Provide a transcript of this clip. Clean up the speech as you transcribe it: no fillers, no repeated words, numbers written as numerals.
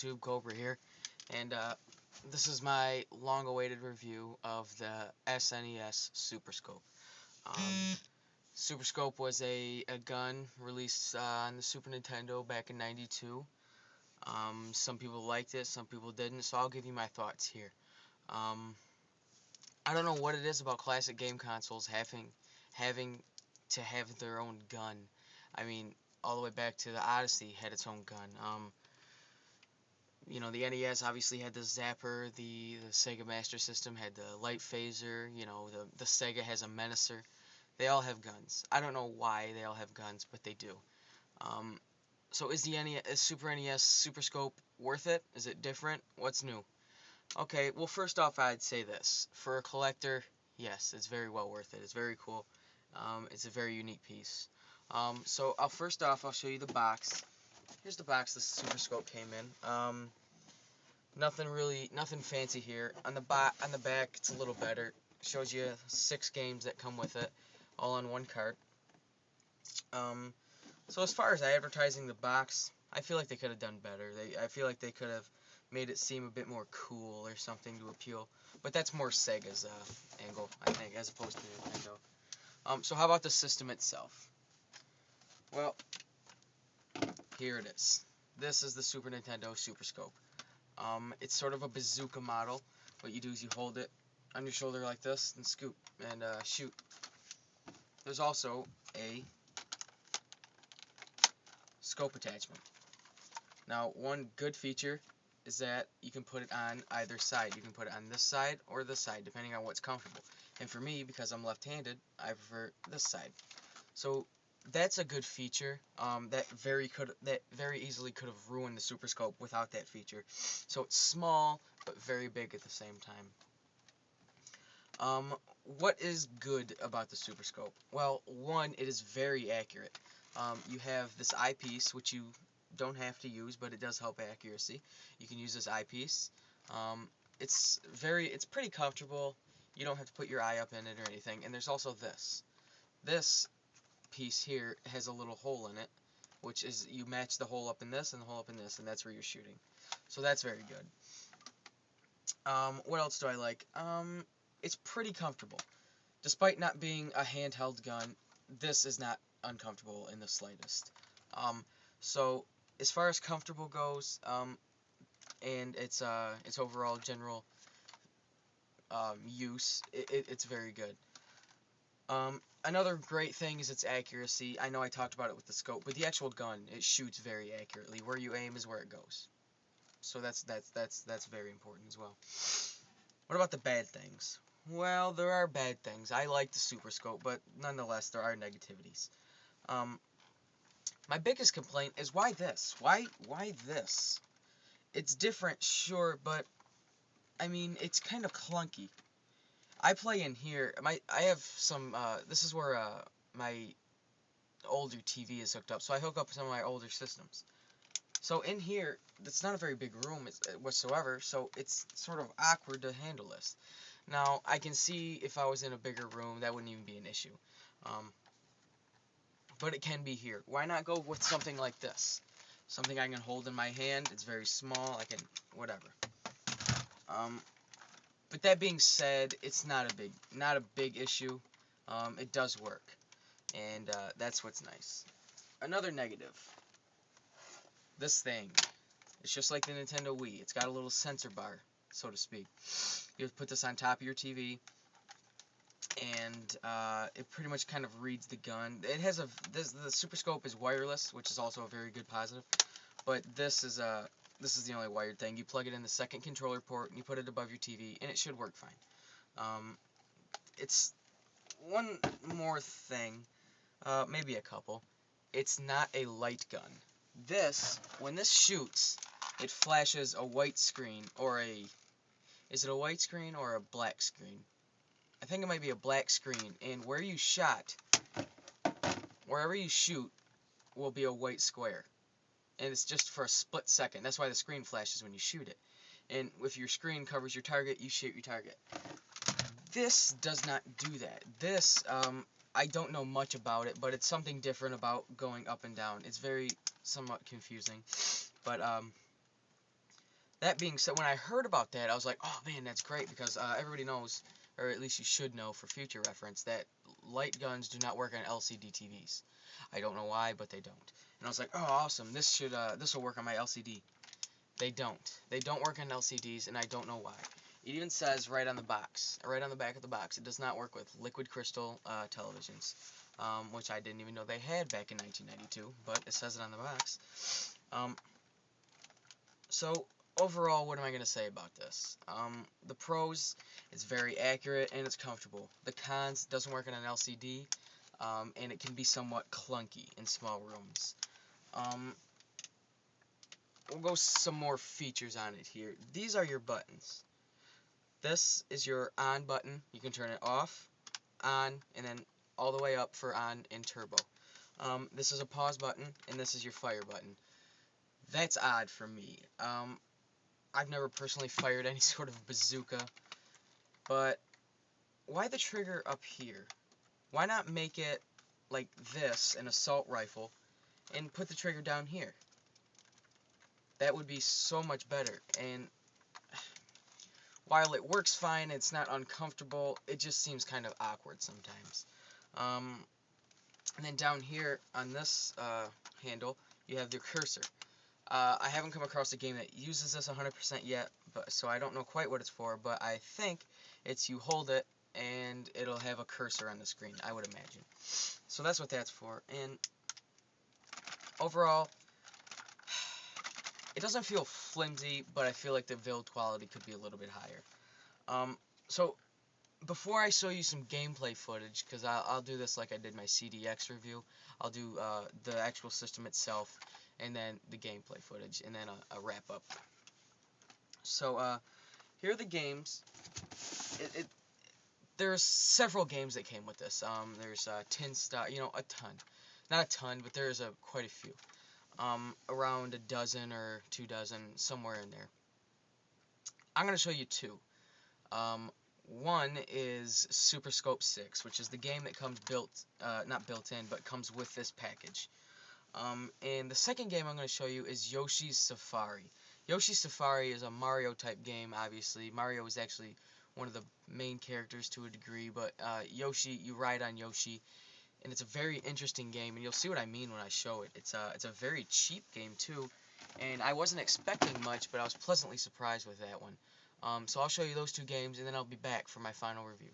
YouTube, Cobra here, and this is my long-awaited review of the SNES Super Scope. Super Scope was a gun released on the Super Nintendo back in '92. Some people liked it, some people didn't, so I'll give you my thoughts here. I don't know what it is about classic game consoles having to have their own gun. I mean, all the way back to the Odyssey had its own gun. You know, the NES obviously had the Zapper, the Sega Master System had the Light Phaser, you know, the Sega has a Menacer. They all have guns. I don't know why they all have guns, but they do. So is the Super NES Super Scope worth it? Is it different? What's new? Okay, well, first off, I'd say this. For a collector, yes, it's very well worth it. It's very cool. It's a very unique piece. So first off, I'll show you the box. Here's the box the Super Scope came in. Nothing fancy here. On the back, it's a little better. Shows you 6 games that come with it, all on one cart. So as far as advertising the box, I feel like they could have done better. I feel like they could have made it seem a bit more cool or something to appeal. But that's more Sega's angle, I think, as opposed to Nintendo. So how about the system itself? Well, here it is. This is the Super Nintendo Super Scope. It's sort of a bazooka model. What you do is you hold it on your shoulder like this and scoop and shoot. There's also a scope attachment. Now, one good feature is that you can put it on either side. You can put it on this side or this side, depending on what's comfortable. And for me, because I'm left-handed, I prefer this side. So that's a good feature that very easily could have ruined the Super Scope without that feature. So it's small but very big at the same time. What is good about the Super Scope? Well, one, it is very accurate. You have this eyepiece, which you don't have to use, but it does help accuracy. You can use this eyepiece. It's pretty comfortable. You don't have to put your eye up in it or anything. And there's also this. This piece here has a little hole in it, which is you match the hole up in this and the hole up in this, and that's where you're shooting. So that's very good. What else do I like? It's pretty comfortable. Despite not being a handheld gun, this is not uncomfortable in the slightest. So as far as comfortable goes, and its overall general use, it's very good. Another great thing is its accuracy. I know I talked about it with the scope, but the actual gun, it shoots very accurately. Where you aim is where it goes. So that's very important as well. What about the bad things? Well, there are bad things. I like the Super Scope, but nonetheless, there are negativities. My biggest complaint is why this? Why this? It's different, sure, but I mean, it's kind of clunky. I play in here. I have some. This is where my older TV is hooked up. So I hook up some of my older systems. So in here, it's not a very big room whatsoever. So it's sort of awkward to handle this. Now I can see if I was in a bigger room, that wouldn't even be an issue. But it can be here. Why not go with something like this? Something I can hold in my hand. It's very small. I can whatever. But that being said, it's not a big issue. It does work, and that's what's nice. Another negative. This thing. It's just like the Nintendo Wii. It's got a little sensor bar, so to speak. You put this on top of your TV, and it pretty much kind of reads the gun. It has the Super Scope is wireless, which is also a very good positive. But this is the only wired thing. You plug it in the second controller port, and you put it above your TV, and it should work fine. It's one more thing, maybe a couple. It's not a light gun. When this shoots, it flashes a white screen, is it a white screen or a black screen? I think it might be a black screen, and wherever you shoot, will be a white square. And it's just for a split second. That's why the screen flashes when you shoot it. And if your screen covers your target, you shoot your target. This does not do that. This, I don't know much about it, but it's something different about going up and down. It's somewhat confusing. But, that being said, when I heard about that, I was like, oh man, that's great, because everybody knows, or at least you should know for future reference, that light guns do not work on LCD TVs. I don't know why, but they don't. And I was like, oh awesome, this will work on my LCD. They don't. They don't work on LCDs, and I don't know why. It even says right on the box, right on the back of the box, it does not work with liquid crystal televisions, which I didn't even know they had back in 1992, but it says it on the box. So overall, what am I going to say about this? The pros, it's very accurate and it's comfortable. The cons, doesn't work on an LCD, and it can be somewhat clunky in small rooms. We'll go some more features on it here. These are your buttons. This is your on button. You can turn it off, on, and then all the way up for on and turbo. This is a pause button, and this is your fire button. That's odd for me. I've never personally fired any sort of bazooka, but why the trigger up here? Why not make it like this, an assault rifle, and put the trigger down here? That would be so much better. And while it works fine, it's not uncomfortable, it just seems kind of awkward sometimes. And then down here on this handle, you have the cursor. I haven't come across a game that uses this 100% yet, so I don't know quite what it's for, but I think it's you hold it and it'll have a cursor on the screen, I would imagine. So that's what that's for. And overall, it doesn't feel flimsy, but I feel like the build quality could be a little bit higher. So before I show you some gameplay footage, because I'll do this like I did my CDX review, I'll do the actual system itself, and then the gameplay footage, and then a wrap up. So here are the games. There's several games that came with this. There's 10 stock, a ton, not a ton, but there's quite a few. Around a dozen or 2 dozen, somewhere in there. I'm gonna show you 2. One is Super Scope 6, which is the game that comes not built in, but comes with this package. And the second game I'm going to show you is Yoshi's Safari. Yoshi's Safari is a Mario type game, obviously. Mario is actually one of the main characters to a degree, but Yoshi, you ride on Yoshi, and it's a very interesting game, and you'll see what I mean when I show it. It's a very cheap game too, and I wasn't expecting much, but I was pleasantly surprised with that one. So I'll show you those 2 games, and then I'll be back for my final review.